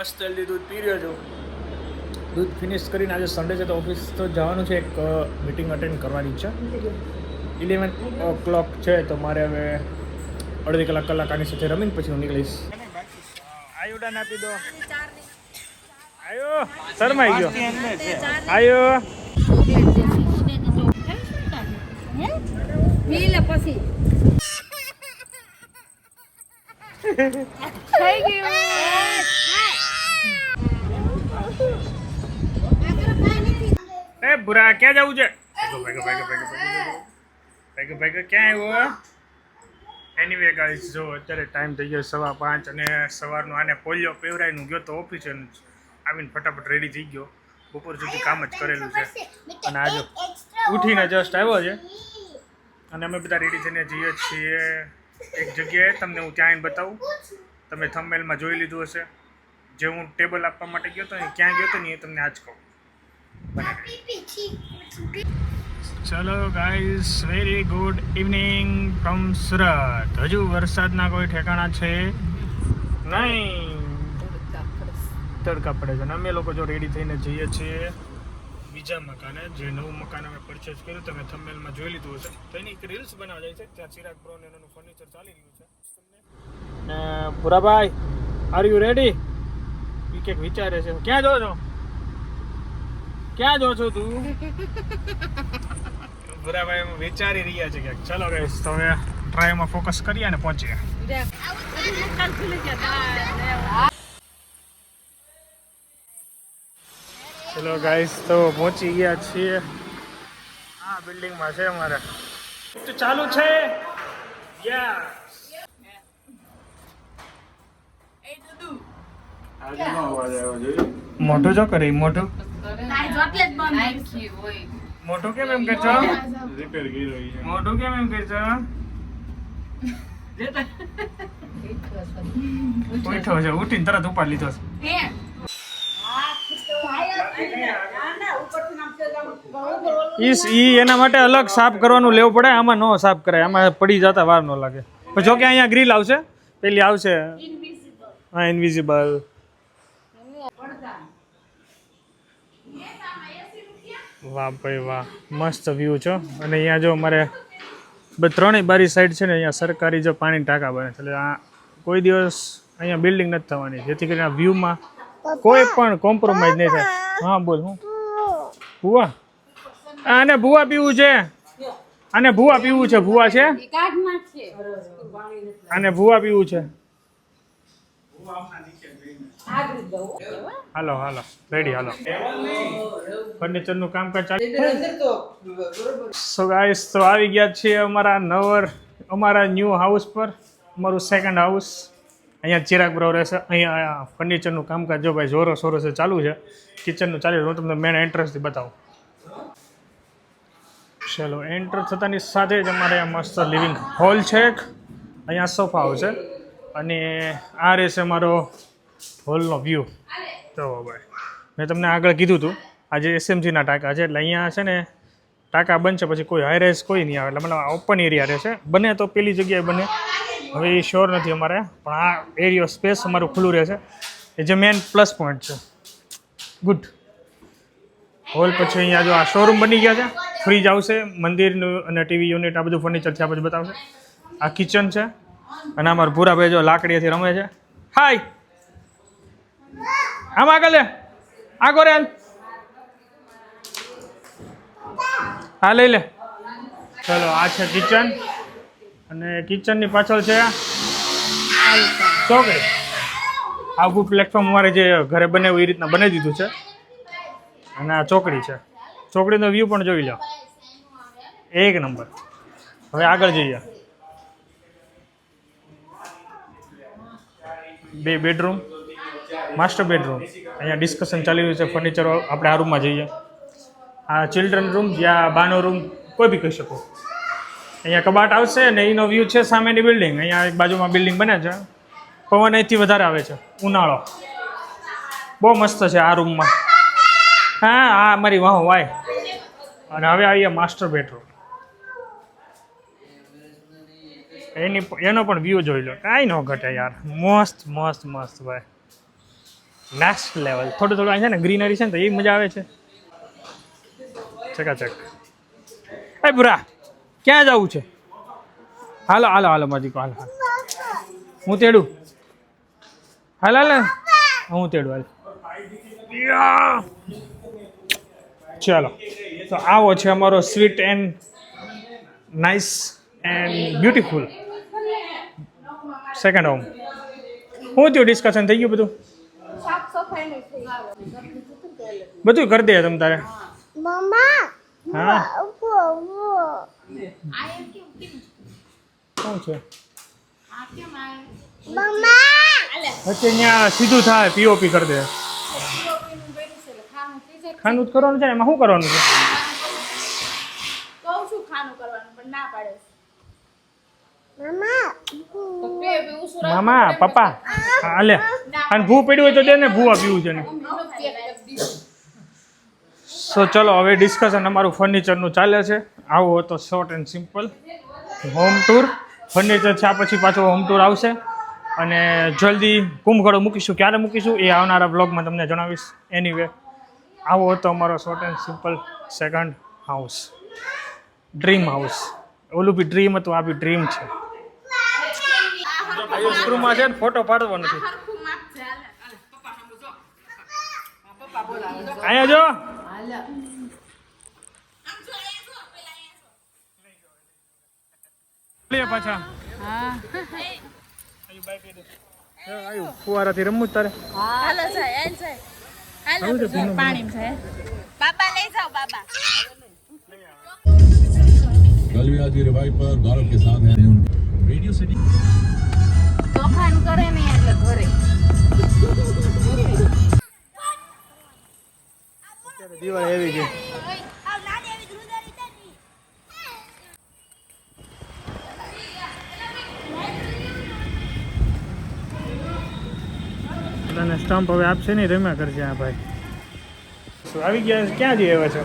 મસ્ત હેલ્ધી દૂધ પી રહ્યો છું. દૂધ ફિનિશ કરીને આજે સન્ડે છે તો ઓફિસ તો જવાનું છે. એક મીટિંગ અટેન્ડ કરવાની છે. 11 o'clock છે તો મારે હવે અડધી કલાક આની સાથે રમીને પછી હું નીકળીશ. આયુડાને આપી દો. આયો શરમાઈ ગયો. આયો પછી થઈ ગયું. એ બુરા ક્યાં જવું છે? ભાઈ ક્યાં આવ્યો? એનીવે ગાઈસ, જો અત્યારે ટાઈમ થઈ ગયો 5:15 અને સવારનું આને પોલિયો પીવરાઈને ગયો તો ઓફિસે આવીને ફટાફટ રેડી થઈ ગયો. બપોર સુધી કામ જ કરેલું છે અને આજે ઉઠીને જસ્ટ આવ્યો છે અને અમે બધા રેડી થઈને જઈએ છીએ એક જગ્યાએ. તમને હું ત્યાં બતાવું. તમે થંબનેલમાં જોઈ લીધું હશે. જે હું ટેબલ આપવા માટે ગયો હતો ને ક્યાં ગયો હતો ને એ તમને આજ કહું. ચલો guys, very good evening from Surat. હજુ વરસાદના કોઈ ઠેકાણા છે નહીં. તડકા પડે છે અને અમે લોકો જો રેડી થઈને જઈએ છીએ બીજા મકાને. જે નવું મકાન અમે પરચેસ કર્યું તમે થંબનેલમાં જોઈ લીધું હશે. તો એની એક રીલ્સ બનાવવા જાય છે. ત્યાં ચિરાગ બ્રો ને એનું ફર્નિચર ચાલી રહ્યું છે. Bhurabhai, are you ready? એ કંઈક વિચારે છે. ક્યાં જો છો? ક્યાં જો છો તું? ભુરાભાઈ વિચારી રહ્યા છે ક્યાંક. ચલો ગાઈસ, તો હવે ટ્રાયમાં ફોકસ કરીએ અને પહોંચીએ. ચલો ગાઈસ, તો પહોંચી ગયા છીએ. આ બિલ્ડિંગમાં છે અમારે. તો ચાલુ છે. મોટું જો કરે મોટું મોટું કેમ એમ કરશો? મોટું કેમ એમ કરશો? ઉઠો છે, ઉઠીને તરત ઉપાડ લીધો છે. એના માટે અલગ સાફ કરવાનું લેવું પડે. આમાં નો સાફ કરાય. આમાં પડી જતા વાર ન લાગે. જો કે અહીંયા ગ્રીલ આવશે, પેલી આવશે. હા, ઇનવિઝિબલ. વાહ ભાઈ વાહ, મસ્ત વ્યૂ છો. અને અહીંયા જો અમારે ત્રણેય બારી સાઈડ છે ને અહીંયા સરકારી જો પાણી ટાંકા બને છે. એટલે આ કોઈ દિવસ અહીંયા બિલ્ડિંગ નથી થવાની, જેથી કરીને આ વ્યૂમાં કોઈ પણ કોમ્પ્રોમાઇઝ નહીં થાય. હા બોલ. હું ભૂવા? આને ભૂવા પીવું છે. આને ભૂવા પીવું છે. ભૂવા છે? આને ભૂવા પીવું છે. હાલો હાલો, રેડી હાલો. ફર્નિચરનું કામકાજ ચાલુ. સો ગાઈસ, તો આવી ગયા છીએ અમારા ન્યૂ હાઉસ પર. અમારું સેકન્ડ હાઉસ. અહીંયા ચિરાગ બ્રો રહેશે. અહીંયા ફર્નિચરનું કામકાજ જો ભાઈ જોરો શોરોસે ચાલુ છે. કિચનનું ચાલી રહ્યું. હું તમને મેન એન્ટ્રન્સથી બતાવું. ચલો, એન્ટર થતાની સાથે જ અમારે મસ્ત લિવિંગ હોલ છે. અહીંયા સોફા આવશે અને આ રહેશે અમારો હોલનો વ્યૂ. જો ભાઈ, મેં તમને આગળ કીધું હતું આજે એસએમસીના ટાંકા છે. એટલે અહીંયા છે ને ટાંકા બનશે પછી કોઈ હાઈ રાઇઝ કોઈ નહીં આવે. એટલે મતલબ ઓપન એરિયા રહેશે. બને તો પેલી જગ્યાએ બને, હવે એ શ્યોર નથી અમારે. પણ આ એરિયો સ્પેસ અમારું ખુલ્લું રહેશે, એ જે મેન પ્લસ પોઈન્ટ છે. ગુડ. હોલ પછી અહીંયા જો આ શોરૂમ બની ગયા છે. ફ્રીજ આવશે, મંદિરનું અને ટીવી યુનિટ આ બધું ફર્નિચર છે. આ બધું બતાવશે. આ કિચન છે અને અમારા ભૂરાભાઈ જો લાકડીએથી રમે છે. હાય, આમ આગળ લે, આગો રે, હા લઈ લે. ચલો, આ છે કિચન અને કિચનની પાછળ છે ચોકડી. આવું પ્લેટફોર્મ અમારે જે ઘરે બનાવ્યું એ રીતના બનાવી દીધું છે. અને આ ચોકડી છે. ચોકડીનો વ્યૂ પણ જોઈ લો, એક નંબર. હવે આગળ જઈએ. 2 બેડરૂમ, માસ્ટર બેડરૂમ. અહીંયા ડિસ્કશન ચાલી રહ્યું છે ફર્નિચર. આપણે આ રૂમમાં જઈએ. આ ચિલ્ડ્રન રૂમ, જ્યાં બાનો રૂમ કોઈ બી કહી શકો. અહીંયા કબાટ આવશે અને એનો વ્યૂ છે સામેની બિલ્ડિંગ. અહીંયા એક બાજુમાં બિલ્ડિંગ બને છે. પવન અહીંથી વધારે આવે છે. ઉનાળો બહુ મસ્ત છે આ રૂમમાં. હા, આ અમારી વાહ વાય. અને હવે આવીએ માસ્ટર બેડરૂમ. એનો પણ વ્યૂ જોઈ લો, કાંઈ ન ઘટે યાર. મસ્ત મસ્ત મસ્ત ભાઈ. Next level. થોડું થોડું અહીં છે ને ગ્રીનરી છે ને તો એ મજા આવે છે. ચકાચક. એ બુરા ક્યાં જવું છે? હાલો હાલો હાલો માજી હાલ હાલ હું તેડું. હાલ હાલ હું તેડું હાલ. ચાલો તો આવો છે અમારો sweet and nice and beautiful second home. શું થયું? ડિસ્કશન થઈ ગયું બધું? બધું કરી દે તમ તારે. હા શું છે? વચ્ચે ત્યાં સીધું થાય પીઓપી કરી દે. ખાનું જ કરવાનું છે ને એમાં શું કરવાનું છે? મામા પપ્પા હાલે અને ભૂ પડ્યું હોય તો દે ને, ભૂવા પીવું છે ને. સો ચલો હવે ડિસ્કશન અમારું ફર્નિચરનું ચાલે છે. આવું હતો short and simple home tour. Furniture છે પછી પાછો હોમ ટૂર આવશે અને જલ્દી કુંભગળો મૂકીશું. ક્યારે મૂકીશું એ આવનારા બ્લોગમાં તમને જણાવીશ. એનીવે આવો હતો અમારો short and simple second house, dream house. ઓલું બી ડ્રીમ હતું, આ બી ડ્રીમ છે. સ્ક્રૂમાં છે ને ફોટો પાડવો નથી. અહીંયા જો પાછા ફુવારાથી રમવું જ તારે. कल भी आज की रिवाइव पर गौरव के साथ हैं रेडियो सिटी તોફાન કરે ને એટલે ઘરે દિવાળી આવી ગઈ. તને સ્ટમ્પ હવે આપશે નહીં, રમ્યા કરશે આ ભાઈ. શું આવી ગયા? ક્યાં જઈ આવ્યા છો?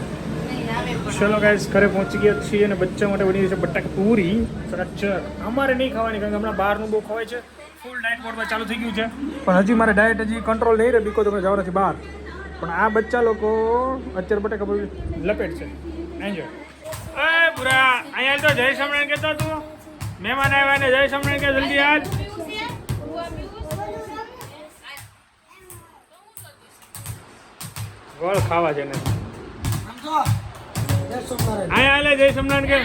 ચલો ગાઈસ ઘરે પહોંચી ગયા છીએ અને બચ્ચા માટે બની છે બટાકા પૂરી. ચકાચક. અમારે નહીં ખાવાની કારણ કે હમણાં બહારનું બહુ ખવાય છે. ફૂલ ડાયટ મોડમાં ચાલુ થઈ ગયું છે પણ હજી મારે ડાયટ હજી કંટ્રોલ નહીં રહે બીકોઝ અમે જવાના છીએ બહાર. પણ આ બચ્ચા લોકો અત્યારે બટાકા પૂરી લપેટ છે. એન્જોય. એ બુરા અહીંયા તો જય સમરણ કહેતો તું. મહેમાન આવ્યા ને જય સમરણ કે જલ્દી આજ. ગોળ ખાવા છે ને. હાલ હાલે જય સમનારાયણ કે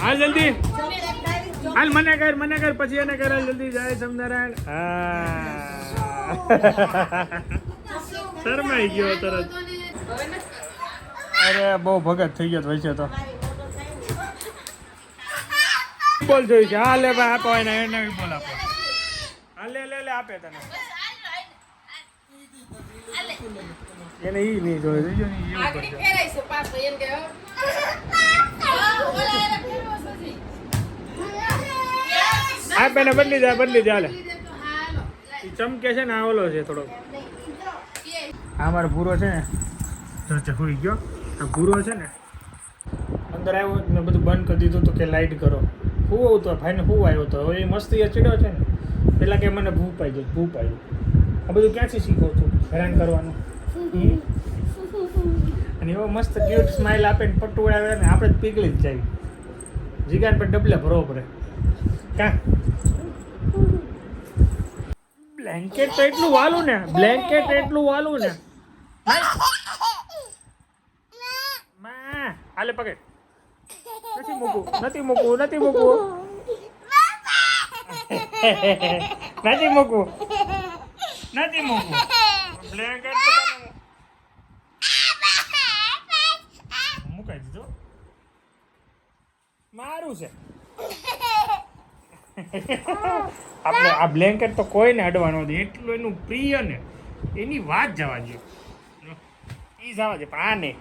હાલ જલ્દી હાલ. મને કર પછી એને કર જલ્દી જય સમનારાયણ. શરમાઈ ગયો તરત. અરે બહુ ભગત થઈ ગયો વચ્ચે તો. બોલ જોઈ છે. હા લે ભાઈ આપો એને બોલ આપો. હા લે આપે તને. એને ઈ નહીં જોઈ જોજો ને એવું કરજો. આપે ને બદલી જાય હાલે. ઈ ચમકે છે ને આ ઓલો છે થોડો. આ મારો ભૂરો છે ને તો હોઈ ગયો. આ ભૂરો છે ને અંદર આવ્યો મેં બધું બંધ કરી દીધું તો કે લાઈટ કરો. હું તો ભાઈને હું આવ્યો તો હવે એ મસ્તી ચીડ્યો છે ને પેલા કે મને ભૂ પાઈ જાય. આ બધું ક્યાંથી શીખો છું હેરાન કરવાનું. અને એવો મસ્ત ક્યુટ સ્માઇલ આપે ને પટ્ટુ આવે ને આપણે જ પીગળી જ જાય. જીગાન પર ડબલે ભરો પડે. કાં બ્લેન્કેટ તો એટલું વાલું ને માં હાલે પકડ. નથી મૂકવું નથી મૂકવું બ્લેન્કેટ મુકાઈ દીધો. મારું છે આપણે આ બ્લેન્કેટ તો કોઈને અડવાનો નથી. એટલું એનું પ્રિય ને એની વાત જવા દો. એ જવા દે પણ આ નહીં.